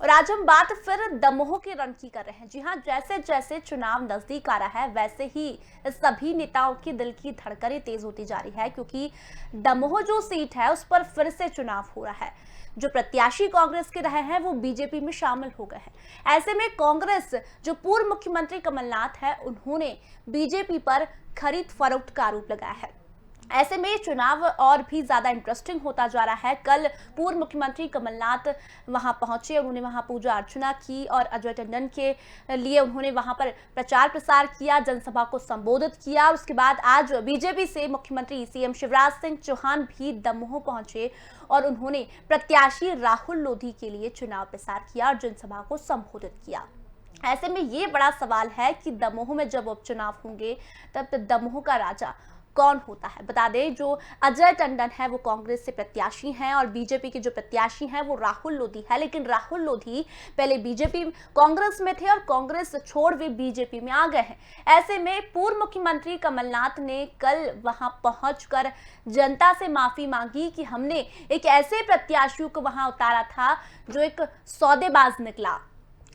और आज हम बात फिर दमोह के रण की कर रहे हैं। जी हाँ, जैसे जैसे चुनाव नजदीक आ रहा है वैसे ही सभी नेताओं की दिल की धड़कनें तेज होती जा रही है, क्योंकि दमोह जो सीट है उस पर फिर से चुनाव हो रहा है। जो प्रत्याशी कांग्रेस के रहे हैं वो बीजेपी में शामिल हो गए हैं। ऐसे में कांग्रेस जो पूर्व मुख्यमंत्री कमलनाथ है उन्होंने बीजेपी पर खरीद फरोख्त का आरोप लगाया है। ऐसे में चुनाव और भी ज्यादा इंटरेस्टिंग होता जा रहा है। कल पूर्व मुख्यमंत्री कमलनाथ वहां पहुंचे, उन्होंने वहां पूजा अर्चना की और अजय टंडन के लिए उन्होंने वहां पर प्रचार प्रसार किया, जनसभा को संबोधित किया। उसके बाद आज बीजेपी से मुख्यमंत्री सीएम शिवराज सिंह चौहान भी दमोह पहुंचे और उन्होंने प्रत्याशी राहुल लोधी के लिए चुनाव प्रचार किया और जनसभा को संबोधित किया। ऐसे में ये बड़ा सवाल है कि दमोह में जब उपचुनाव होंगे तब दमोह का राजा कौन होता है। बता दें, जो अजय टंडन है वो कांग्रेस से प्रत्याशी हैं और बीजेपी के जो प्रत्याशी हैं वो राहुल लोधी है। लेकिन राहुल लोधी पहले बीजेपी कांग्रेस में थे और कांग्रेस छोड़ वे बीजेपी में आ गए हैं। ऐसे में पूर्व मुख्यमंत्री कमलनाथ ने कल वहां पहुंचकर जनता से माफी मांगी कि हमने एक ऐसे प्रत्याशियों को वहां उतारा था जो एक सौदेबाज निकला।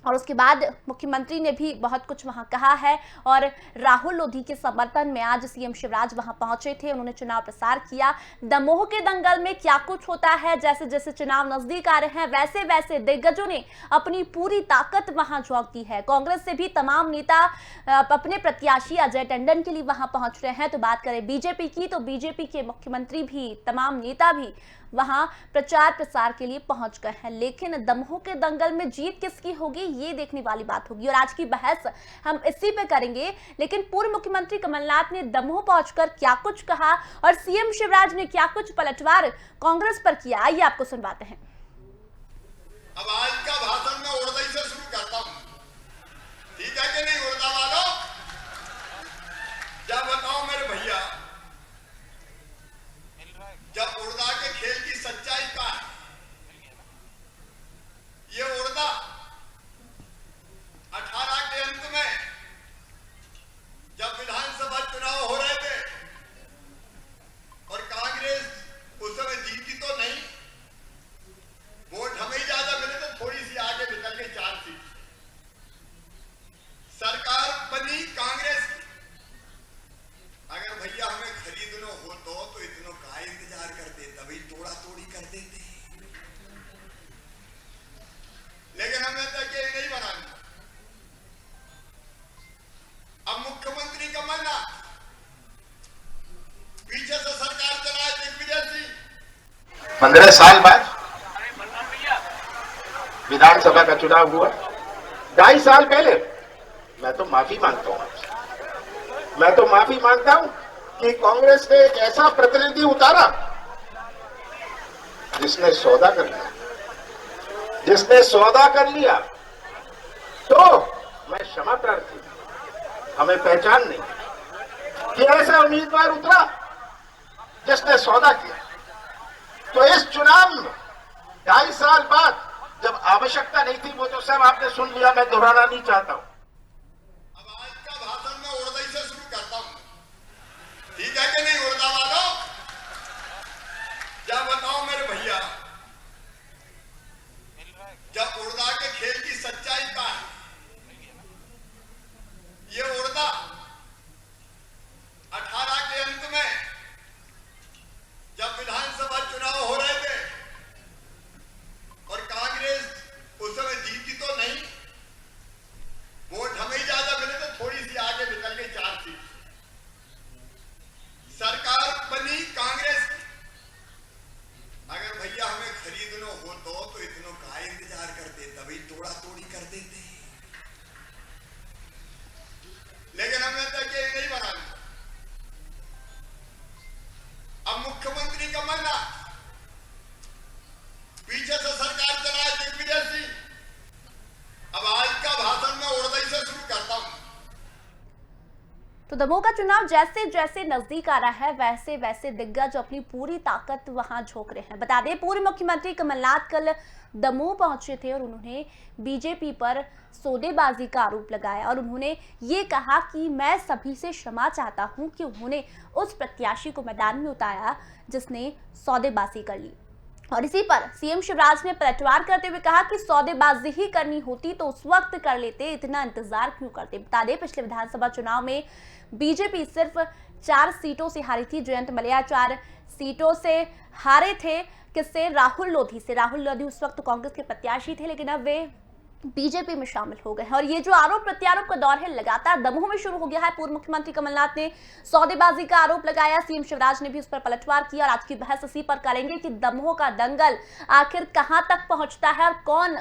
और उसके बाद मुख्यमंत्री ने भी बहुत कुछ वहां कहा है और राहुल लोधी के समर्थन में आज सीएम शिवराज वहां पहुंचे थे, उन्होंने चुनाव प्रसार किया। दमोह के दंगल में क्या कुछ होता है, जैसे जैसे चुनाव नजदीक आ रहे हैं वैसे वैसे दिग्गजों ने अपनी पूरी ताकत वहां झोंक दी है। कांग्रेस से भी तमाम नेता अपने प्रत्याशी अजय टंडन के लिए वहां पहुंच रहे हैं। तो बात करें बीजेपी की, तो बीजेपी के मुख्यमंत्री भी, तमाम नेता भी वहां प्रचार प्रसार के लिए पहुंच गए हैं। लेकिन दमोह के दंगल में जीत किसकी होगी ये देखने वाली बात होगी और आज की बहस हम इसी पे करेंगे। लेकिन पूर्व मुख्यमंत्री कमलनाथ ने दमोह पहुंचकर क्या कुछ कहा और सीएम शिवराज ने क्या कुछ पलटवार कांग्रेस पर किया, आइए आपको सुनवाते हैं। अब आज का भाषण मैं उड़दई से शुरू करता हूं, ठीक है कि नहीं? उड़दा वालों, क्या बताओ मेरे भैया, जब उड़दा के खेल की सच्चाई का है, ये उड़दा 18 के अंत में जब विधानसभा चुनाव हो रहे थे और कांग्रेस उस समय जीती तो नहीं, वोट हमें ही ज्यादा मिले तो थोड़ी सी आगे निकल गई, 4 सीट। सरकार बनी कांग्रेस की। अगर भैया हमें खरीदना हो तो इतनों का इंतजार करते, तभी तोड़ा तोड़ी कर देते। लेकिन हमें तो ये नहीं बनाना। अब मुख्यमंत्री कमलनाथ पीछे से सरकार चलाए दिग्विजय सिंह। 15 साल बाद विधानसभा का चुनाव हुआ। 2.5 साल पहले मैं तो माफी मांगता हूं आपसे, मैं तो माफी मांगता हूं कि कांग्रेस ने एक ऐसा प्रतिनिधि उतारा जिसने सौदा कर लिया, जिसने सौदा कर लिया। तो मैं क्षमा प्रार्थी, हमें पहचान नहीं कि ऐसा उम्मीदवार उतरा जिसने सौदा किया। तो इस चुनाव में 2.5 साल बाद जब आवश्यकता नहीं थी, वो तो सब आपने सुन लिया, मैं दोहराना नहीं चाहता हूं। अब आज का भाषण मैं उड़दई से शुरू करता हूं, ठीक है कि नहीं? उड़दा वालों, क्या बताओ मेरे भैया, जब उड़दा के खेल की सच्चाई का है, ये उड़दा 18 के अंत में जब विधानसभा चुनाव हो रहे थे और कांग्रेस उस समय जीती तो नहीं, वोट हमें ही ज्यादा मिले तो थोड़ी सी आगे निकल गई, 4 सीट। सरकार बनी कांग्रेस की। अगर भैया हमें खरीदना हो तो इतनों का इंतजार करते, तभी तोड़ा तोड़ी कर देते। लेकिन हमें तो ये नहीं बनाना। अब मुख्यमंत्री कमलनाथ पीछे से सरकार चलाए दिग्विजय सिंह। अब आज का भाषण मैं उड़दई से शुरू करता हूं। तो दमोह का चुनाव जैसे जैसे नजदीक आ रहा है वैसे वैसे दिग्गज अपनी पूरी ताकत वहां झोंक रहे हैं। बता दें, पूर्व मुख्यमंत्री कमलनाथ कल दमोह पहुंचे थे और उन्होंने बीजेपी पर सौदेबाजी का आरोप लगाया और उन्होंने ये कहा कि मैं सभी से क्षमा चाहता हूं कि उन्होंने उस प्रत्याशी को मैदान में उतारा जिसने सौदेबाजी कर ली। और इसी पर सीएम शिवराज ने पलटवार करते हुए कहा कि सौदेबाजी ही करनी होती तो उस वक्त कर लेते, इतना इंतजार क्यों करते। बता दें पिछले विधानसभा चुनाव में बीजेपी सिर्फ 4 सीटों से हारी थी। जयंत मलैया 4 सीटों से हारे थे, किससे? राहुल लोधी से। राहुल लोधी उस वक्त कांग्रेस के प्रत्याशी थे, लेकिन अब वे बीजेपी में शामिल हो गए हैं। और ये जो आरोप प्रत्यारोप का दौर है लगातार दमोह में शुरू हो गया है। पूर्व मुख्यमंत्री कमलनाथ ने सौदेबाजी का आरोप लगाया, सीएम शिवराज ने भी उस पर पलटवार किया और आज की बहस इसी पर करेंगे कि दमोह का दंगल आखिर कहां तक पहुंचता है और कौन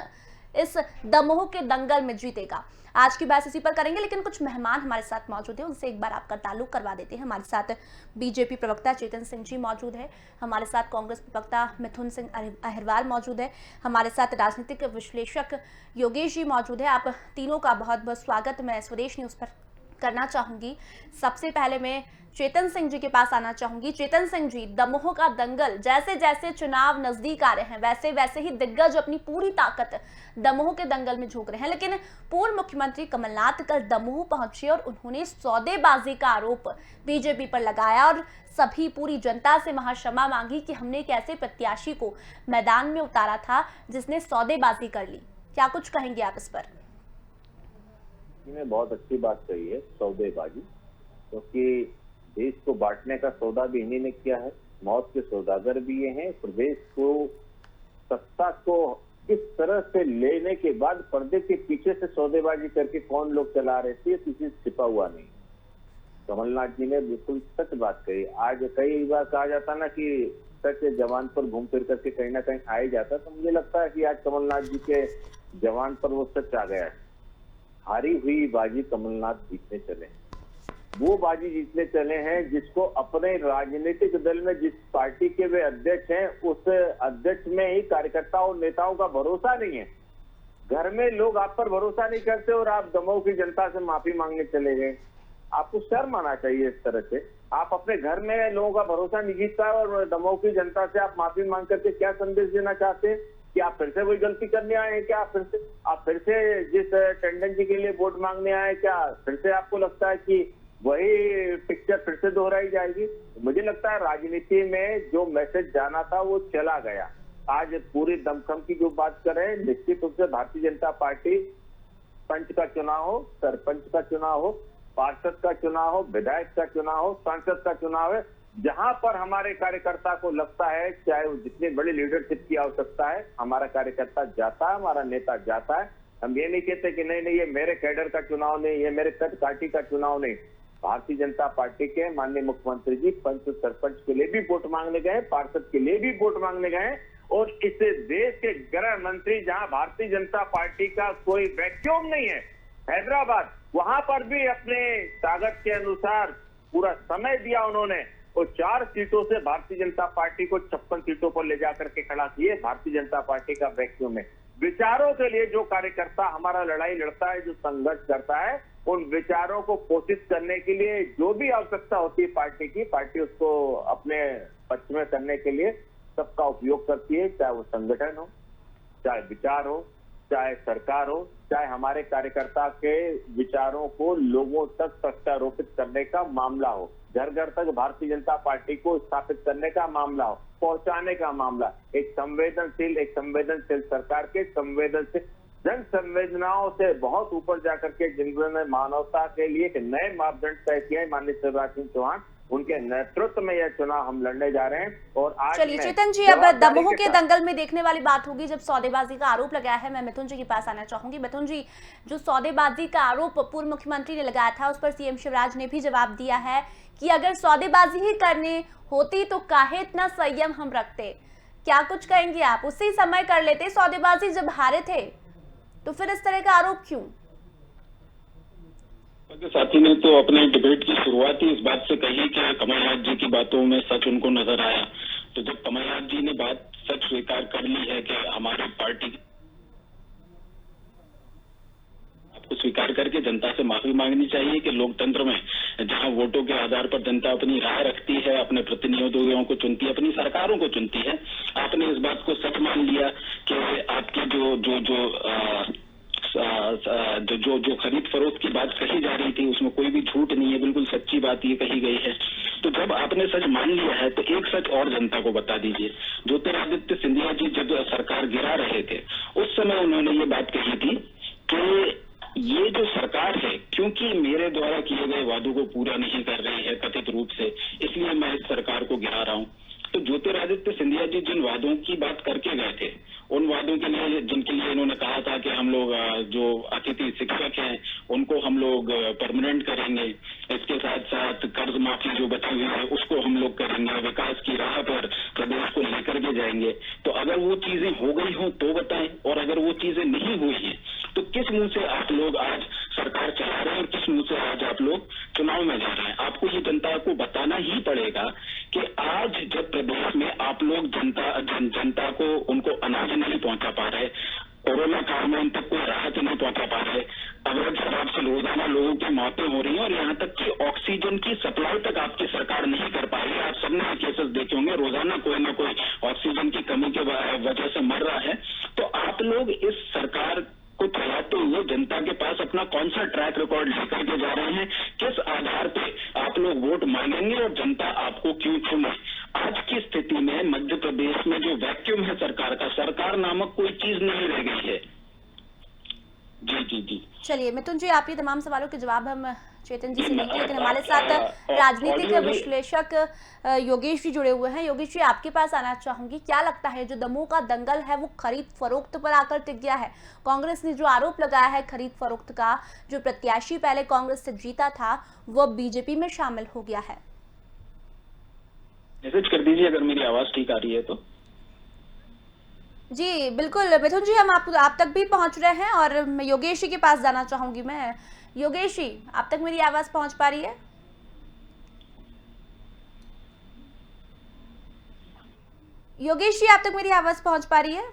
इस दमोह के दंगल में जीतेगा। आज की बहस इसी पर करेंगे, लेकिन कुछ मेहमान हमारे साथ मौजूद हैं, उनसे एक बार आपका ताल्लुक करवा देते हैं। हमारे साथ बीजेपी प्रवक्ता चेतन सिंह जी मौजूद है, हमारे साथ कांग्रेस प्रवक्ता मिथुन सिंह अहिरवार मौजूद है, हमारे साथ राजनीतिक विश्लेषक योगेश जी मौजूद है। आप तीनों का बहुत बहुत स्वागत मैं स्वदेश न्यूज पर करना चाहूंगी। सबसे पहले मैं चेतन सिंह जी के पास आना चाहूंगी। चेतन सिंह जी, दमोह का दंगल, जैसे जैसे चुनाव नजदीक आ रहे हैं वैसे वैसे ही दिग्गज अपनी पूरी ताकत दमोह के दंगल में झोंक रहे हैं, लेकिन पूर्व मुख्यमंत्री कमलनाथ कल दमोह पहुंचे और उन्होंने सौदेबाजी का आरोप बीजेपी पर लगाया और सभी पूरी जनता से वहां क्षमा मांगी कि हमने एक ऐसे प्रत्याशी को मैदान में उतारा था जिसने सौदेबाजी कर ली। क्या कुछ कहेंगे आप इस पर? ने बहुत अच्छी बात कही है, सौदेबाजी, क्योंकि देश को बांटने का सौदा भी इन्हीं ने किया है, मौत के सौदागर भी ये हैं। प्रदेश को सत्ता को किस तरह से लेने के बाद पर्दे के पीछे से सौदेबाजी करके कौन लोग चला रहे थे, किसी से छिपा हुआ नहीं। कमलनाथ जी ने बिल्कुल सच बात कही। आज कई बार कहा जाता ना कि सच जवान पर घूम फिर करके कहीं ना कहीं आ ही जाता, तो मुझे लगता है कि आज कमलनाथ जी के जवान पर वो सच आ गया है। हारी हुई बाजी कमलनाथ जीतने चले, वो बाजी जीतने चले हैं जिसको अपने राजनीतिक दल में जिस पार्टी के वे अध्यक्ष हैं उस अध्यक्ष में ही कार्यकर्ताओं और नेताओं का भरोसा नहीं है। घर में लोग आप पर भरोसा नहीं करते और आप दमोह की जनता से माफी मांगने चले गए। आपको शर्म आना चाहिए इस तरह से। आप अपने घर में लोगों का भरोसा नहीं जीतता और दमोह की जनता से आप माफी मांग करके क्या संदेश देना चाहते हैं कि आप फिर से वही गलती करने आए हैं? क्या आप फिर से जिस टंडन जी के लिए वोट मांगने आए, क्या फिर से आपको लगता है कि वही पिक्चर फिर से दोहराई जाएगी? मुझे लगता है राजनीति में जो मैसेज जाना था वो चला गया। आज पूरी दमखम की जो बात कर रहे हैं, निश्चित रूप से भारतीय जनता पार्टी पंच का चुनाव हो, सरपंच का चुनाव हो, पार्षद का चुनाव हो, विधायक का चुनाव हो, सांसद का चुनाव है, जहां पर हमारे कार्यकर्ता को लगता है, चाहे वो जितनी बड़ी लीडरशिप की आवश्यकता है, हमारा कार्यकर्ता जाता है, हमारा नेता जाता है। हम ये नहीं कहते कि नहीं ये मेरे कैडर का चुनाव नहीं, ये मेरे कद काठी का चुनाव नहीं। भारतीय जनता पार्टी के माननीय मुख्यमंत्री जी पंच सरपंच के लिए भी वोट मांगने गए, पार्षद के लिए भी वोट मांगने गए और इस देश के गृह मंत्री जहां भारतीय जनता पार्टी का कोई वैक्यूम नहीं है, हैदराबाद, वहां पर भी अपने ताकत के अनुसार पूरा समय दिया उन्होंने और 4 सीटों से भारतीय जनता पार्टी को 56 सीटों पर ले जाकर के खड़ा किए। भारतीय जनता पार्टी का वैक्यूम है। विचारों के लिए जो कार्यकर्ता हमारा लड़ाई लड़ता है, जो संघर्ष करता है, उन विचारों को पोषित करने के लिए जो भी आवश्यकता होती है पार्टी की, पार्टी उसको अपने पक्ष में करने के लिए सबका उपयोग करती है, चाहे वो संगठन हो, चाहे विचार हो, चाहे सरकार हो, चाहे हमारे कार्यकर्ता के विचारों को लोगों तक प्रत्यारोपित करने का मामला हो, घर घर तक भारतीय जनता पार्टी को स्थापित करने का मामला हो, पहुंचाने का मामला। एक संवेदनशील सरकार के संवेदनशील जन संवेदनाओं से बहुत ऊपर जाकर के जिन्होंने मानवता के लिए एक नए मापदंड तय किए माननीय शिवराज सिंह चौहान, उनके नेतृत्व में यह चुनाव हम लड़ने जा रहे हैं। और आज चलिए चेतन जी, अब दमोह के दंगल में देखने वाली बात होगी जब सौदेबाजी का आरोप लगाया है। मैं मिथुन जी के पास आना चाहूंगी। मिथुन जी, जो सौदेबाजी का आरोप पूर्व मुख्यमंत्री ने लगाया था उस पर सीएम शिवराज ने भी जवाब दिया है कि अगर सौदेबाजी ही करनी होती तो काहे इतना संयम हम रखते। क्या कुछ कहेंगे आप? उसी समय कर लेते सौदेबाजी जब हारे थे, तो फिर इस तरह का आरोप क्यों? साथी ने तो अपने डिबेट की शुरुआत ही इस बात से कही कि कमलनाथ जी की बातों में सच उनको नजर आया। तो जब कमलनाथ जी ने बात सच स्वीकार कर ली है कि हमारी पार्टी आपको स्वीकार करके जनता से माफी मांगनी चाहिए कि लोकतंत्र में जहां वोटों के आधार पर जनता अपनी राय रखती है, अपने प्रतिनिधियों को चुनती है, अपनी सरकारों को चुनती है, आपने इस बात को सच मान लिया कि आपकी जो जो खरीद फरोख्त की बात कही जा रही थी उसमें कोई भी झूठ नहीं है, बिल्कुल सच्ची बात ये कही गई है। तो जब आपने सच मान लिया है तो एक सच और जनता को बता दीजिए। ज्योतिरादित्य सिंधिया जी जब सरकार गिरा रहे थे उस समय उन्होंने ये बात कही थी कि ये जो सरकार है क्योंकि मेरे द्वारा किए गए वादों को पूरा नहीं कर रही है कथित रूप से, इसलिए मैं इस सरकार को गिरा रहा हूं। तो ज्योतिरादित्य सिंधिया जी जिन वादों की बात करके गए थे उन वादों के लिए जिनके लिए इन्होंने कहा था कि हम लोग जो अतिथि शिक्षक हैं उनको हम लोग परमानेंट करेंगे, इसके साथ साथ कर्ज माफी जो बची हुई है उसको हम लोग करेंगे, विकास की राह पर प्रदेश को लेकर के जाएंगे। तो अगर वो चीजें हो गई हो तो बताएं, और अगर वो चीजें नहीं हुई हैं तो किस मुंह से आप लोग आज सरकार चला रहे हैं और किस मुंह से आज आप लोग चुनाव में जा रहे हैं? आपको ये जनता को बताना ही पड़ेगा कि आज जब प्रदेश में आप लोग जनता को उनको अनाज नहीं पहुंचा पा रहे, कोरोना काल में उन तक कोई राहत नहीं पहुंचा पा रहे, अवैध शराब से रोजाना लोगों की मौतें हो रही हैं और यहाँ तक कि ऑक्सीजन की सप्लाई तक आपकी सरकार नहीं कर पा रही है। आप सबने केसेस देखे होंगे, रोजाना कोई ना कोई ऑक्सीजन की कमी के वजह से मर रहा है। तो आप लोग इस सरकार को चलाते हुए जनता के पास अपना कौन सा ट्रैक रिकॉर्ड लेकर के जा रहे हैं? किस आधार पे आप लोग वोट मांगेंगे और जनता आपको क्यों चुने? आज की स्थिति में मध्य प्रदेश में जो वैक्यूम है सरकार का, सरकार नामक कोई चीज नहीं रह गई है। जी जी जी। चलिए मिथुन जी, आप ये तमाम सवालों के जवाब हम चेतन जी से लेंगे, लेकिन हमारे साथ राजनीतिक विश्लेषक योगेश जी जुड़े हुए हैं। योगेश जी, आपके पास आना चाहूंगी, क्या लगता है जो दमोह का दंगल है वो खरीद फरोख्त पर आकर टिक गया है? कांग्रेस ने जो आरोप लगाया है खरीद फरोख्त का, जो प्रत्याशी पहले कांग्रेस से जीता था वो बीजेपी में शामिल हो गया है। मैसेज कर दीजिए अगर मेरी आवाज ठीक आ रही है तो। जी बिल्कुल मिथुन जी, हम आप तक भी पहुंच रहे हैं और मैं योगेश जी के पास जाना चाहूंगी। मैं योगेश जी, आप तक मेरी आवाज पहुंच पा रही है? योगेश जी, आप तक मेरी आवाज पहुंच पा रही है?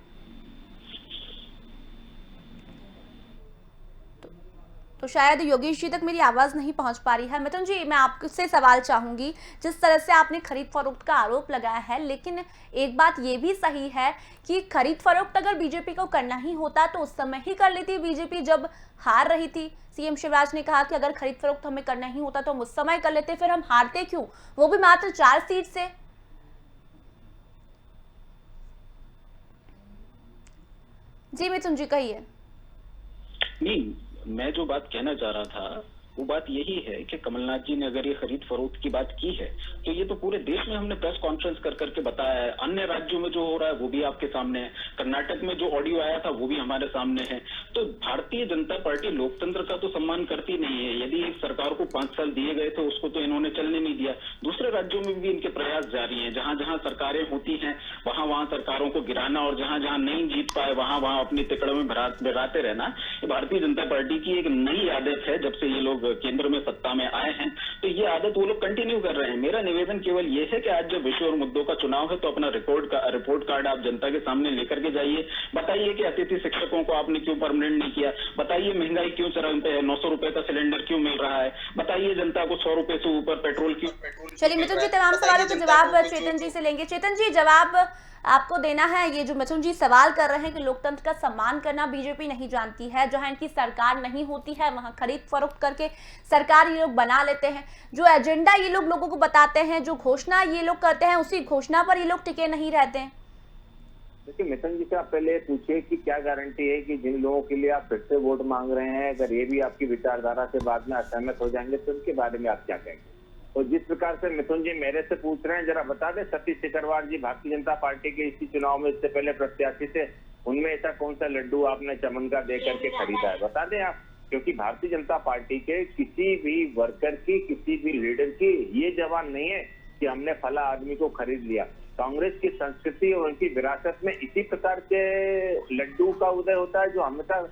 तो शायद योगेश जी तक मेरी आवाज नहीं पहुंच पा रही है। मिथुन जी, मैं आपसे सवाल चाहूंगी, जिस तरह से आपने खरीद फरोख्त का आरोप लगाया है, लेकिन एक बात ये भी सही है कि खरीद फरोख्त अगर बीजेपी को करना ही होता तो उस समय ही कर लेती बीजेपी जब हार रही थी। सीएम शिवराज ने कहा कि अगर खरीद फरोख्त हमें करना ही होता तो हम उस समय कर लेते, फिर हम हारते क्यों, वो भी मात्र 4 सीट से। जी मिथुन जी, कहिए। नहीं, मैं जो बात कहना चाह रहा था वो बात यही है कि कमलनाथ जी ने अगर ये खरीद फरोख्त की बात की है तो ये तो पूरे देश में हमने प्रेस कॉन्फ्रेंस कर करके बताया है। अन्य राज्यों में जो हो रहा है वो भी आपके सामने है, कर्नाटक में जो ऑडियो आया था वो भी हमारे सामने है। तो भारतीय जनता पार्टी लोकतंत्र का तो सम्मान करती नहीं है। यदि एक सरकार को 5 साल दिए गए थे उसको तो इन्होंने चलने नहीं दिया। दूसरे राज्यों में भी इनके प्रयास जारी है, जहां जहां सरकारें होती हैं वहां वहां सरकारों को गिराना और जहां जहां नहीं जीत पाए वहां वहां अपनी तिकड़ों में बिराते रहना। ये भारतीय जनता पार्टी की एक नई आदत है जब से ये लोग केंद्र में सत्ता में आए हैं, तो ये आदत वो लोग कंटिन्यू कर रहे हैं। मेरा निवेदन केवल ये है कि आज जब विषय और मुद्दों का चुनाव है तो अपना रिपोर्ट कार्ड आप जनता के सामने लेकर के जाइए। बताइए कि अतिथि शिक्षकों को आपने क्यों परमानेंट नहीं किया, बताइए महंगाई क्यों 900 रुपए का सिलेंडर क्यों मिल रहा है, बताइए जनता को 100 रुपए से ऊपर पेट्रोल क्यों। चलिए मिथुन जी, तमाम सवालों के जवाब चेतन जी से लेंगे। चेतन जी, जवाब आपको देना है। ये जो मिथुन जी सवाल कर रहे हैं कि लोकतंत्र का सम्मान करना बीजेपी नहीं जानती है, जहां इनकी सरकार नहीं होती है वहां खरीद फरोख्त करके सरकार ये लोग बना लेते हैं। जो एजेंडा ये लोग लोगों को बताते हैं, जो घोषणा ये लोग करते हैं, उसी घोषणा पर ये लोग टिके नहीं रहते हैं। देखिए मिथुन जी से आप पहले पूछिए कि क्या गारंटी है कि जिन लोगों के लिए आप फिर से वोट मांग रहे हैं अगर ये भी आपकी विचारधारा से बाद में असहमत हो जाएंगे तो उनके बारे में आप क्या कहेंगे? और जिस प्रकार से मिथुन जी मेरे से पूछ रहे हैं, जरा बता दें, सतीश सिकरवार जी भारतीय जनता पार्टी के इसी चुनाव में इससे पहले प्रत्याशी थे, उनमें ऐसा कौन सा लड्डू आपने चमन का दे करके खरीदा है, बता दें आप। क्योंकि भारतीय जनता पार्टी के किसी भी वर्कर की, किसी भी लीडर की ये जवान नहीं है कि हमने फला आदमी को खरीद लिया। कांग्रेस की संस्कृति और उनकी विरासत में इसी प्रकार के लड्डू का उदय होता है जो हमेशा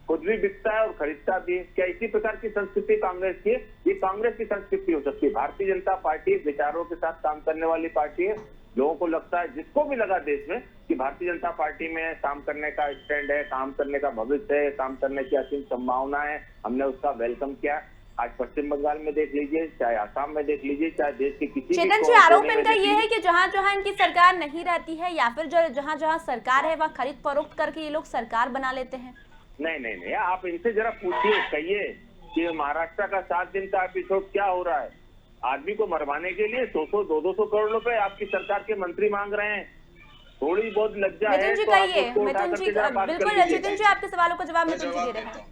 खुद भी बिकता है और खरीदता भी है। क्या इसी प्रकार की संस्कृति कांग्रेस की? ये कांग्रेस की संस्कृति हो सकती है। भारतीय जनता पार्टी विचारों के साथ काम करने वाली पार्टी है। लोगों को लगता है, जिसको भी लगा देश में, कि भारतीय जनता पार्टी में काम करने का स्टैंड है, काम करने का भविष्य है, काम करने की असीम संभावना है, हमने उसका वेलकम किया। आज पश्चिम बंगाल में देख लीजिए, चाहे आसाम में देख लीजिए, चाहे देश के किसी चेतन जी, आरोप इनका ये है कि जहां जहां इनकी सरकार नहीं रहती है या फिर जहां जहां सरकार है वहां खरीद फरोख्त करके ये लोग सरकार बना लेते हैं। नहीं, आप इनसे जरा पूछिए, कहिए कि महाराष्ट्र का 7 दिन का एपिसोड क्या हो रहा है। आदमी को मरवाने के लिए 200-200 करोड़ रुपए आपकी सरकार के मंत्री मांग रहे हैं। थोड़ी बहुत लज्जा है मिथुन जी तो आप कहिए। उसको उठा मिथुन जी करके जरा बात कर बिल्कुल, लीजिए। जितिन जी आपके सवालों का जवाब मैं मिथुन जी जवाब दे रहे देता हैं।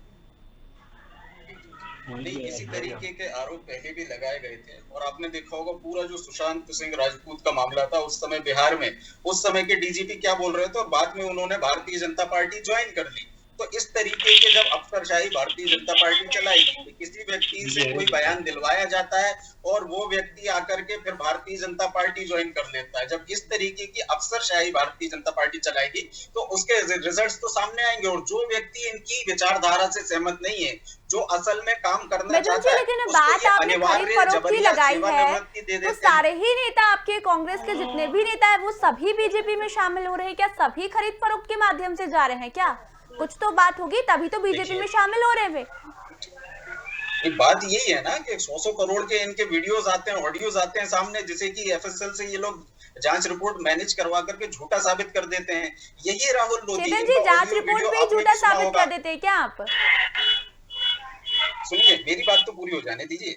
हूँ। नहीं, इसी तरीके के आरोप पहले भी लगाए गए थे और आपने देखा होगा पूरा जो सुशांत सिंह राजपूत का मामला था उस समय बिहार में, उस समय के डीजीपी क्या बोल रहे थे और बाद में उन्होंने भारतीय जनता पार्टी ज्वाइन कर ली। तो इस तरीके के जब अफसरशाही भारतीय जनता पार्टी चलाएगी तो किसी व्यक्ति से कोई बयान दिलवाया जाता है और वो व्यक्ति आकर के फिर भारतीय जनता पार्टी ज्वाइन कर लेता है। जब इस तरीके की अफसरशाही भारतीय जनता पार्टी चलाएगी तो उसके रिजल्ट्स तो सामने आएंगे और जो व्यक्ति इनकी विचारधारा से सहमत नहीं है, जो असल में काम करना चाहता है, लेकिन उसको बात ये आपने खरीद अनिवार्य फरोख्त की जबरिया लगाई है, सेवानिवृत्ति दे तो देते हैं। सारे ही नेता आपके कांग्रेस के जितने भी नेता है वो सभी बीजेपी में शामिल हो रहे हैं क्या? सभी खरीद फरोख्त के माध्यम से जा रहे हैं क्या? कुछ तो बात होगी, तभी तो बीजेपी में शामिल हो रहे हैं। एक बात यही है ना कि 100 करोड़ के इनके वीडियोस आते हैं, ऑडियोज आते हैं सामने, जिसे कि एफएसएल से ये लोग जांच रिपोर्ट मैनेज करवा करके झूठा साबित कर देते हैं। यही राहुल लोधी चेतन जी, जांच रिपोर्ट में ही झूठा साबित कर देते हैं क्या आप? सुनिए, मेरी बात तो पूरी हो जाने दीजिए।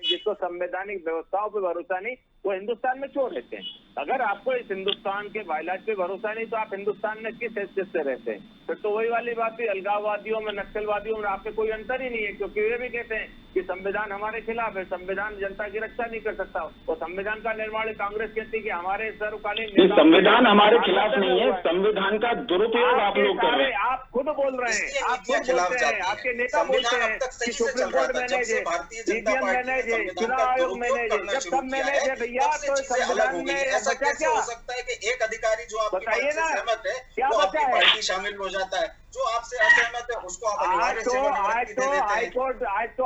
जिसको संवैधानिक व्यवस्थाओं पे भरोसा नहीं, वो हिंदुस्तान में क्यों रहते हैं? अगर आपको इस हिंदुस्तान के वायलाज पे भरोसा नहीं तो आप हिंदुस्तान में किस हैसियत से रहते हैं? फिर तो वही वाली बात थी, अलगाववादियों में, नक्सलवादियों में आपके कोई अंतर ही नहीं है, क्योंकि वे भी कहते हैं कि संविधान हमारे खिलाफ है, संविधान जनता की रक्षा नहीं कर सकता। और संविधान का निर्माण कांग्रेस कहती है कि हमारे सर्वकालीन संविधान हमारे खिलाफ नहीं है, संविधान का दुरुपयोग आप लोग कर रहे हैं। आप खुद बोल रहे हैं, आप खुद बोलते हैं, आपके नेता बोलते हैं कि सुप्रीम कोर्ट मैनेज है, ईवीएम मैनेज है, चुनाव आयोग मैनेज है। जब सब मैनेज है भैया तो संविधान में बचा क्या? हो सकता है कि एक अधिकारी जो आपकी बात बताइए से ना, सहमत है क्या वो बचा आपकी है? पार्टी शामिल हो जाता है, जो आपसे असहमत है उसको आप अनिवार्य सेवानिवृत्ति दे देते हैं।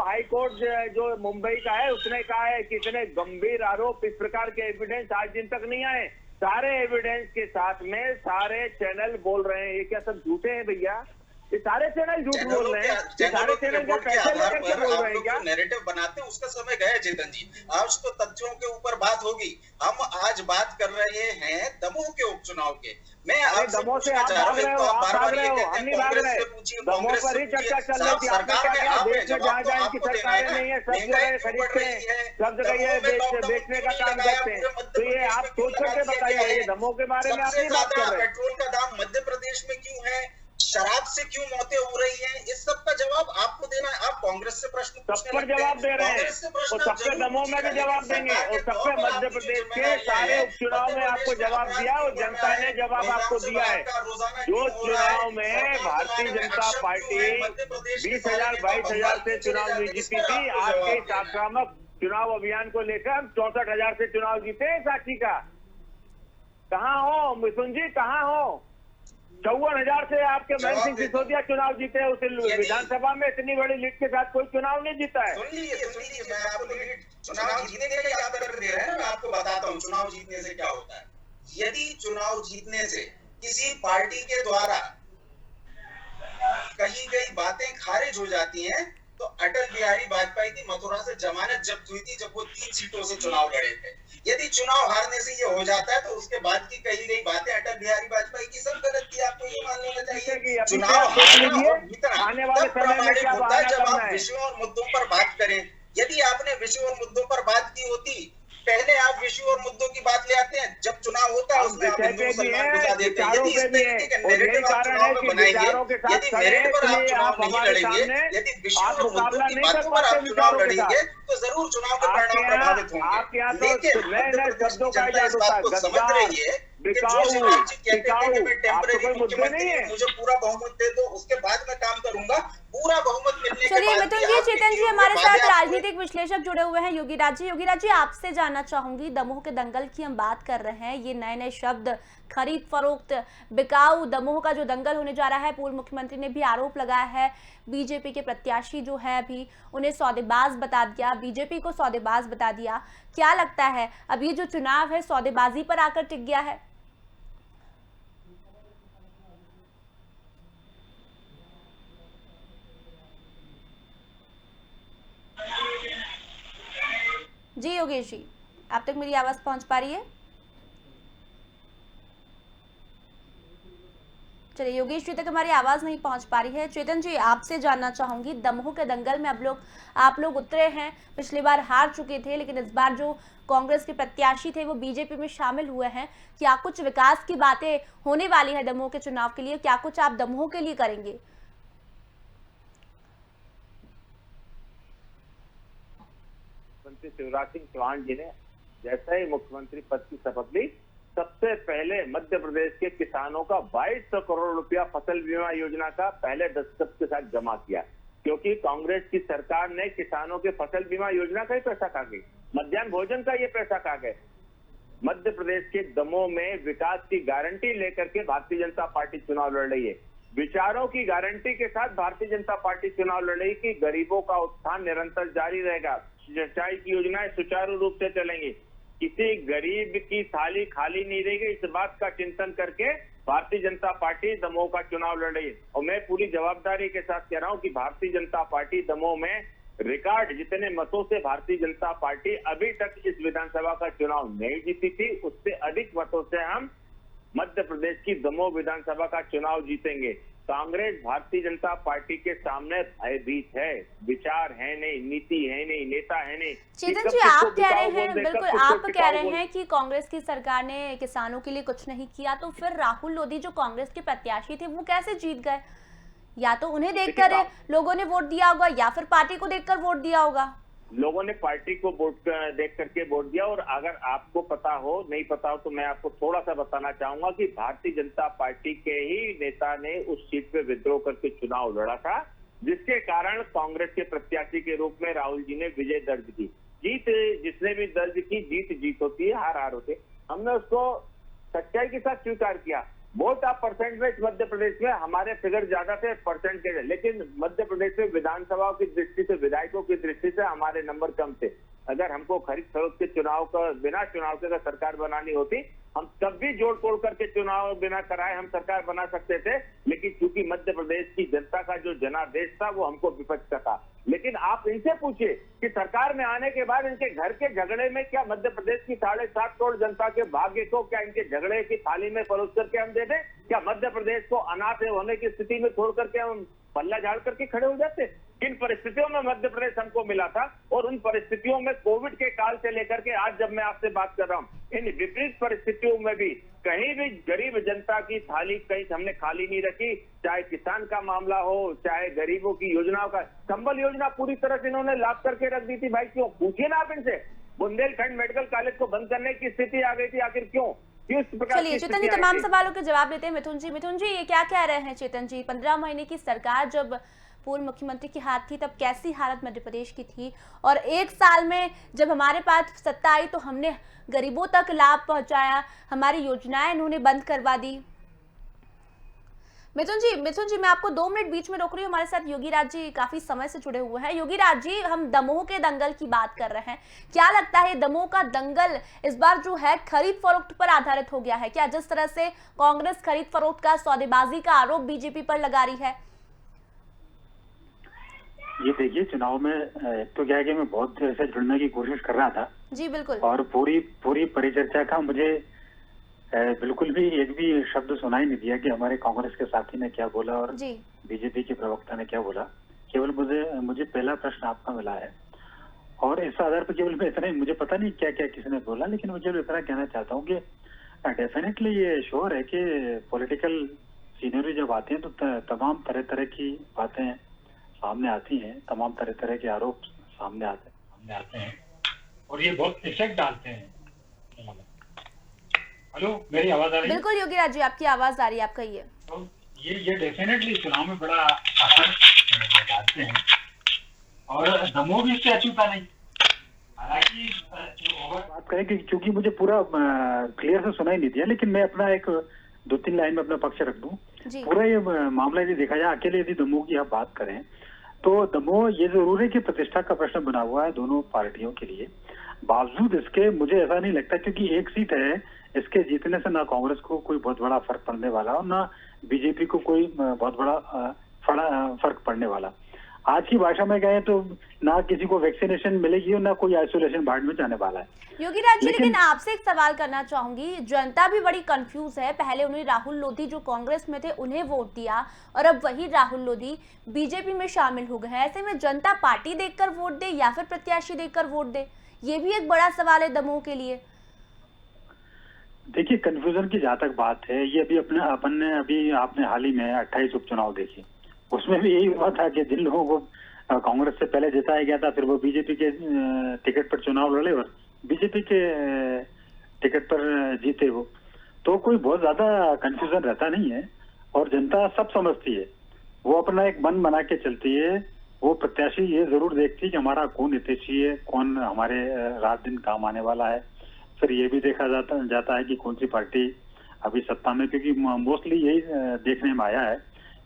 हाईकोर्ट जो मुंबई का है उसने कहा है कि इतने गंभीर आरोप, इस प्रकार के एविडेंस आज दिन तक नहीं आए। सारे एविडेंस के साथ में सारे चैनल बोल रहे हैं, ये क्या सब झूठे हैं भैया? ये सारे चैनल झूठ बोल रहे हैं, सारे चैनल क्या पैसे लेकर के बोल रहे हैं क्या? नैरेटिव बनाते हैं उसका समय गया चेतन जी, आज तो तथ्यों के ऊपर बात होगी। हम आज बात कर रहे हैं दमोह के उपचुनाव के। मैं आपसे दमोह से पूछना आप चाह भाग रहा रहे हूं, हो, आप आप बार-बार भाग रहे ये हो, कहते हम हैं नहीं भाग कांग्रेस रहे। से पूछिए, दमोह कांग्रेस पर से ही चर्चा पूछिए, चल रही थी, आपने सरकार क्या में कहा? आप देश में जहाँ जहाँ इनकी सरकारें नहीं है, सब जगह खरीदते हैं, सब जगह ये बेचने का काम करते हैं। तो ये आप सोच करके बताइए, ये दमोह के बारे में आप नहीं बात कर रहे। पेट्रोल का दाम मध्य प्रदेश में क्यों है, शराब से क्यों मौतें हो रही हैं, इस सब का जवाब आपको देना है। आप कांग्रेस से प्रश्न सब पर जवाब दे रहे हैं और सबके दमोह में भी जवाब देंगे और सबके मध्य प्रदेश के सारे उपचुनाव में आपको जवाब दिया और जनता ने जवाब आपको दिया है। जो चुनाव में भारतीय जनता पार्टी 20,000 22,000 से चुनाव नहीं जीती थी, आपके इस आक्रामक चुनाव अभियान को लेकर हम 64,000 से चुनाव जीते। साक्षी का कहाँ हो मिथुन जी, कहाँ हो? 54,000 से आपके महेंद्र सिंह सिसोदिया चुनाव जीते, उस विधानसभा में इतनी बड़ी लीड के साथ कोई चुनाव नहीं जीता है। सुनिए, मैं आपको चुनाव जीतने के लिए याद कर दे रहे हैं, मैं आपको बताता हूँ चुनाव जीतने से क्या होता है। यदि चुनाव जीतने से किसी पार्टी के द्वारा कही गई बातें खारिज हो जाती हैं, तो अटल बिहारी वाजपेयी की मथुरा से जमानत जब्त हुई थी जब वो 3 सीटों से चुनाव लड़े थे। यदि चुनाव हारने से ये हो जाता है तो उसके बाद की कही गई बातें अटल बिहारी वाजपेयी की सब गलत थी, आपको ये मान लेना चाहिए। चुनाव हारना और जीतना आने वाले तब समय में क्या होता है जब करना आप है? विषयों और मुद्दों पर बात करें। यदि आपने विषयों और मुद्दों पर बात की होती, पहले आप विषयों और मुद्दों की बात ले आते हैं, जब चुनाव होता है उसमें आप हिंदू मुसलमान बुझा देते हैं। यदि इस तरीके के नैरेटिव आप चुनाव में बनाएंगे, यदि मेरिट पर आप चुनाव नहीं लड़ेंगे, यदि विषयों और मुद्दों की बातों पर आप चुनाव लड़ेंगे, तो जरूर चुनाव के परिणाम प्रभावित होंगे। लेकिन मध्य प्रदेश की जनता इस बात को समझ रही है कि जो शिवराज जी कहते हैं कि मैं टेम्परेरी मुख्यमंत्री हूं, मुझे पूरा बहुमत दे दो, उसके बाद मैं काम करूंगा। पूरा बहुमत मिलने के चलिए बाद मिथुन जी, चेतन जी हमारे साथ राजनीतिक विश्लेषक जुड़े हुए हैं, योगीराज जी। योगीराज जी, आपसे जानना चाहूंगी, दमोह के दंगल की हम बात कर रहे हैं, ये नए नए शब्द खरीद फरोख्त, बिकाऊ, दमोह का जो दंगल होने जा रहा है, पूर्व मुख्यमंत्री ने भी आरोप लगाया है बीजेपी के प्रत्याशी जो है अभी उन्हें सौदेबाज बता दिया, बीजेपी को सौदेबाज बता दिया। क्या लगता है अब ये जो चुनाव है सौदेबाजी पर आकर टिक गया है? जी योगेश जी, आप तक मेरी आवाज पहुंच पा रही है? चलिए योगेश जी तक हमारी आवाज नहीं पहुंच पा रही है। चेतन जी, आपसे जानना चाहूंगी, दमोह के दंगल में आप लोग उतरे हैं, पिछली बार हार चुके थे, लेकिन इस बार जो कांग्रेस के प्रत्याशी थे वो बीजेपी में शामिल हुए हैं। क्या कुछ विकास की बातें होने वाली है दमोह के चुनाव के लिए? क्या कुछ आप दमोह के लिए करेंगे? मुख्यमंत्री शिवराज सिंह चौहान जी ने जैसे ही मुख्यमंत्री पद की शपथ ली, सबसे पहले मध्य प्रदेश के किसानों का 2200 करोड़ रुपया फसल बीमा योजना का पहले दस्तखत के साथ जमा किया, क्योंकि कांग्रेस की सरकार ने किसानों के फसल बीमा योजना का ही पैसा खा गई, मध्याह्न भोजन का ये पैसा खा गए। मध्य प्रदेश के दमोह में विकास की गारंटी लेकर के भारतीय जनता पार्टी चुनाव लड़ रही है। विचारों की गारंटी के साथ भारतीय जनता पार्टी चुनाव लड़ रही कि गरीबों का उत्थान निरंतर जारी रहेगा, सिंचाई की योजनाएं सुचारू रूप से चलेंगी, किसी गरीब की थाली खाली नहीं रहेगी। इस बात का चिंतन करके भारतीय जनता पार्टी दमोह का चुनाव लड़ रही है। और मैं पूरी जवाबदारी के साथ कह रहा हूं कि भारतीय जनता पार्टी दमोह में रिकॉर्ड जितने मतों से भारतीय जनता पार्टी अभी तक इस विधानसभा का चुनाव नहीं जीती थी, उससे अधिक मतों से हम मध्य प्रदेश की दमोह विधानसभा का चुनाव जीतेंगे। कांग्रेस भारतीय जनता पार्टी के सामने भयभीत है, विचार है नहीं, नीति है नहीं, नेता है नहीं। चेतन जी, आप कह रहे हैं, बिल्कुल आप कह रहे हैं कि कांग्रेस की सरकार ने किसानों के लिए कुछ नहीं किया, तो फिर राहुल लोधी जो कांग्रेस के प्रत्याशी थे वो कैसे जीत गए? या तो उन्हें देखकर लोगों ने वोट दिया होगा या फिर पार्टी को देखकर वोट दिया होगा। लोगों ने पार्टी को वोट देख करके वोट दिया। और अगर आपको पता हो, नहीं पता हो, तो मैं आपको थोड़ा सा बताना चाहूंगा कि भारतीय जनता पार्टी के ही नेता ने उस सीट पे विद्रोह करके चुनाव लड़ा था, जिसके कारण कांग्रेस के प्रत्याशी के रूप में राहुल जी ने विजय दर्ज की। जीत जिसने भी दर्ज की, जीत होती है, हार होती है। हमने उसको सच्चाई के साथ स्वीकार किया। वोट आप परसेंट में मध्य प्रदेश में हमारे फिगर ज्यादा थे परसेंट के, लेकिन मध्य प्रदेश में विधानसभा की दृष्टि से, विधायकों की दृष्टि से हमारे नंबर कम थे। अगर हमको खरीद फरोख्त के चुनाव का बिना चुनाव के अगर सरकार बनानी होती, हम तब भी जोड़ तोड़ करके चुनाव बिना कराए हम सरकार बना सकते थे, लेकिन चूंकि मध्य प्रदेश की जनता का जो जनादेश था वो हमको विपक्ष का था। लेकिन आप इनसे पूछिए कि सरकार में आने के बाद इनके घर के झगड़े में क्या मध्य प्रदेश की 7.5 करोड़ जनता के भाग्य को क्या इनके झगड़े की थाली में परोस करके हम दे दें? क्या मध्य प्रदेश को अनाथ होने की स्थिति में छोड़ करके हम पल्ला झाड़ करके खड़े हो जाते? किन परिस्थितियों में मध्य प्रदेश हमको मिला था, और उन परिस्थितियों में कोविड के काल से लेकर के आज जब मैं आपसे बात कर रहा हूं, इन विपरीत परिस्थितियों में भी कहीं भी गरीब जनता की थाली कहीं हमने खाली नहीं रखी। चाहे किसान का मामला हो, चाहे गरीबों की योजनाओं का, संबल योजना पूरी तरह से इन्होंने लाभ करके रख दी थी। भाई क्यों? पूछिए ना आप इनसे। बुंदेलखंड मेडिकल कॉलेज को बंद करने की स्थिति आ गई थी, आखिर क्यों? चलिए चेतन जी, तमाम सवालों के जवाब देते हैं मिथुन जी ये क्या कह रहे हैं? चेतन जी, 15 महीने की सरकार जब पूर्व मुख्यमंत्री की हाथ थी तब कैसी हालत मध्य प्रदेश की थी, और 1 साल में जब हमारे पास सत्ता आई तो हमने गरीबों तक लाभ पहुंचाया, हमारी योजनाएं इन्होंने बंद करवा दी। मिथुन जी मैं आपको 2 मिनट बीच में रोक रही हूँ, हमारे साथ योगी राज जी काफी समय से जुड़े हुए हैं। योगी राज जी, हम दमोह के दंगल की बात कर रहे हैं, क्या लगता है दमोह का दंगल इस बार जो है खरीद फरोख्त पर आधारित हो गया है क्या? जिस तरह से कांग्रेस खरीद फरोख्त का, सौदेबाजी का आरोप बीजेपी पर लगा रही है। ये देखिए, चुनाव में एक तो क्या है कि मैं बहुत देर से जुड़ने की कोशिश कर रहा था जी, बिल्कुल, और पूरी परिचर्चा का मुझे बिल्कुल भी एक भी शब्द सुनाई नहीं दिया कि हमारे कांग्रेस के साथी ने क्या बोला और बीजेपी के प्रवक्ता ने क्या बोला। केवल मुझे पहला प्रश्न आपका मिला है, और इस आधार पर केवल मैं इतना, मुझे पता नहीं क्या क्या किसने बोला, लेकिन मुझे इतना कहना चाहता हूँ कि डेफिनेटली ये श्योर है कि पॉलिटिकल सीनरी जब आती है तो तमाम तरह की बातें सामने आती हैं, तमाम तरह के आरोप सामने आते हैं, और ये बहुत इफेक्ट डालते हैं। हेलो, मेरी आवाज आ रही है? बिल्कुल योगी राज जी, आपकी आवाज आ रही है, आप कहिए। तो ये डेफिनेटली चुनाव में बड़ा असर डालते हैं, और दमोह भी इससे अछूता नहीं। हालांकि बात करें कि क्योंकि मुझे पूरा क्लियर से सुनाई नहीं दिया, लेकिन मैं अपना एक 2-3 लाइन में अपना पक्ष रख दूं। पूरा ये मामला यदि देखा जाए, अकेले यदि दमोह की आप बात करें तो दमोह ये जरूर है कि प्रतिष्ठा का प्रश्न बना हुआ है दोनों पार्टियों के लिए। बावजूद इसके मुझे ऐसा नहीं लगता, क्योंकि एक सीट है, इसके जीतने से ना कांग्रेस को कोई बहुत बड़ा फर्क पड़ने वाला और ना बीजेपी को कोई बहुत बड़ा फर्क पड़ने वाला। आज की भाषा में कहें तो ना किसी को वैक्सीनेशन मिलेगी और ना कोई आइसोलेशन वार्ड में जाने वाला है। योगीराज जी, लेकिन आपसे एक सवाल करना चाहूंगी, जनता भी बड़ी कंफ्यूज है। पहले उन्हें राहुल लोधी जो कांग्रेस में थे उन्हें वोट दिया और अब वही राहुल लोधी बीजेपी में शामिल हो गए हैं। ऐसे में जनता पार्टी देखकर वोट दे या फिर प्रत्याशी देखकर वोट दे, ये भी एक बड़ा सवाल है दमोह के लिए। देखिए, कंफ्यूजन की जहाँ तक बात है, ये अभी आपने हाल ही में 28 उपचुनाव देखे, उसमें भी यही हुआ था कि जिन लोगों को कांग्रेस से पहले जिताया गया था फिर वो बीजेपी के टिकट पर चुनाव लड़े और बीजेपी के टिकट पर जीते वो, तो कोई बहुत ज्यादा कंफ्यूजन रहता नहीं है और जनता सब समझती है। वो अपना एक मन बना के चलती है। वो प्रत्याशी ये जरूर देखती है कि हमारा कौन हितैषी है, कौन हमारे रात दिन काम आने वाला है। फिर ये भी देखा जाता है कि कौन सी पार्टी अभी सत्ता में, क्योंकि मोस्टली यही देखने में आया है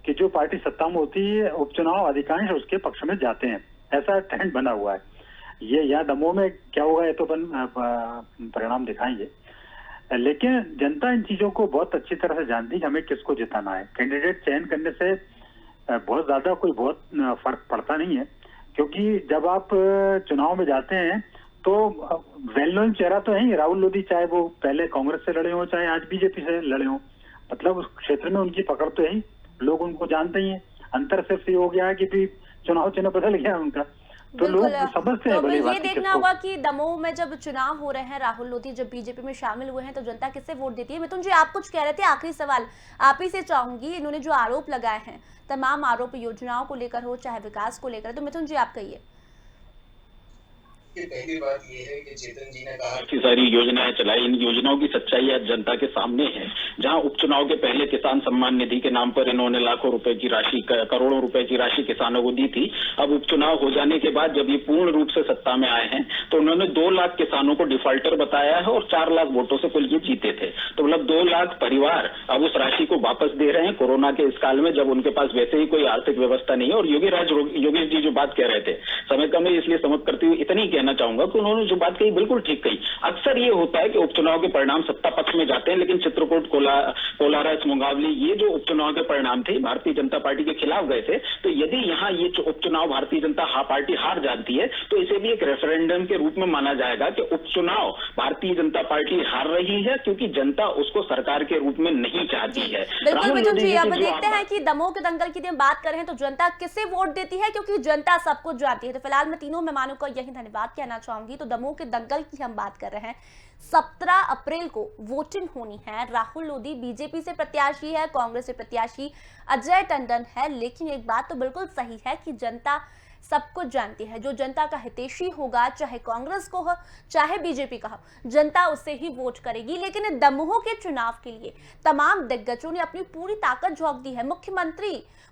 कि जो पार्टी सत्ता में होती है उपचुनाव अधिकांश उसके पक्ष में जाते हैं, ऐसा ट्रेंड बना हुआ है। ये यहाँ दमोह में क्या होगा ये तो परिणाम दिखाएंगे, लेकिन जनता इन चीजों को बहुत अच्छी तरह से जानती है कि हमें किसको जिताना है। कैंडिडेट चयन करने से बहुत ज्यादा कोई बहुत फर्क पड़ता नहीं है, क्योंकि जब आप चुनाव में जाते हैं तो वेल नोन चेहरा तो है ही राहुल लोधी, चाहे वो पहले कांग्रेस से लड़े हो चाहे आज बीजेपी से लड़े हो, मतलब उस क्षेत्र में उनकी पकड़ तो है ही, लोग उनको जानते ही हैं। अंतर सिर्फ ये हो गया है कि भी चुनाव चिन्ह बदल गया उनका, तो लोग समझते हैं। तो ये देखना होगा कि दमोह में जब चुनाव हो रहे हैं, राहुल लोधी जब बीजेपी में शामिल हुए हैं तो जनता किससे वोट देती है। मिथुन जी, आप कुछ कह रहे थे, आखिरी सवाल आप ही से चाहूंगी। इन्होंने जो आरोप लगाए हैं, तमाम आरोप योजनाओं को लेकर हो चाहे विकास को लेकर, तो मिथुन जी आप कहिए। पहली बात ये है कि चेतन जी ने कहा काफी सारी योजनाएं चलाई, इन योजनाओं की सच्चाई आज जनता के सामने है। जहां उपचुनाव के पहले किसान सम्मान निधि के नाम पर इन्होंने लाखों रुपए की राशि, करोड़ों रुपए की राशि किसानों को दी थी, अब उपचुनाव हो जाने के बाद जब ये पूर्ण रूप से सत्ता में आए हैं तो उन्होंने 2 लाख किसानों को डिफॉल्टर बताया है और 4 लाख वोटों से कुल ये जीते थे। तो मतलब 2 लाख परिवार अब उस राशि को वापस दे रहे हैं कोरोना के इस काल में, जब उनके पास वैसे ही कोई आर्थिक व्यवस्था नहीं है। और योगेश जी जो बात कह रहे थे, समय कम है इसलिए समाप्त करते हुए इतनी कहना चाहूंगा कि उन्होंने जो बात कही बिल्कुल ठीक कही। अक्सर ये होता है कि उपचुनाव के परिणाम सत्ता पक्ष में जाते हैं, लेकिन चित्रकूट, कोलारस, मुंगावली, ये जो उपचुनाव के परिणाम थे भारतीय जनता पार्टी के खिलाफ गए थे, तो यदि यहाँ ये उपचुनाव भारतीय जनता पार्टी हार जाती है तो इसे भी एक रेफरेंडम के रूप में माना जाएगा कि उपचुनाव भारतीय जनता पार्टी हार रही है क्योंकि जनता उसको सरकार के रूप में नहीं चाहती है। बिल्कुल मिथुन जी, अब देखते हैं कि दमोह के दंगल की बात करें तो जनता किसे वोट देती है, क्योंकि जनता सब कुछ जानती है। तो फिलहाल मैं तीनों मेहमानों को यही धन्यवाद कहना चाहूंगी। तो दमोह के दंगल की हम बात कर रहे हैं, 17 अप्रैल को वोटिंग होनी है। राहुल लोधी बीजेपी से प्रत्याशी है, कांग्रेस से प्रत्याशी अजय टंडन है, लेकिन एक बात तो बिल्कुल सही है कि जनता सब कुछ जानती है। जो जनता का हितैषी होगा, चाहे कांग्रेस को हो चाहे बीजेपी का हो, जनता उससे ही वोट करेगी। लेकिन दमोह के चुनाव के लिए तमाम दिग्गजों ने अपनी पूरी ताकत झोंक दी है।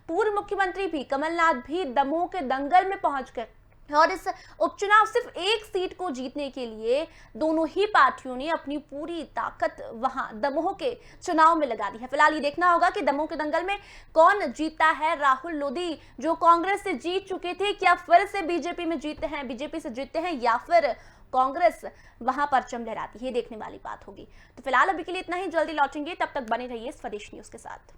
पूर्व मुख्यमंत्री भी कमलनाथ भी दमोह के दंगल में पहुंच गए और इस उपचुनाव सिर्फ एक सीट को जीतने के लिए दोनों ही पार्टियों ने अपनी पूरी ताकत वहां दमोह के चुनाव में लगा दी है। फिलहाल ये देखना होगा कि दमोह के दंगल में कौन जीता है। राहुल लोधी जो कांग्रेस से जीत चुके थे, क्या फिर से बीजेपी से जीतते हैं या फिर कांग्रेस वहां परचम लहराती है, देखने वाली बात होगी। तो फिलहाल अभी के लिए इतना ही, जल्दी लौटेंगे, तब तक बने रहिए स्वदेश न्यूज के साथ।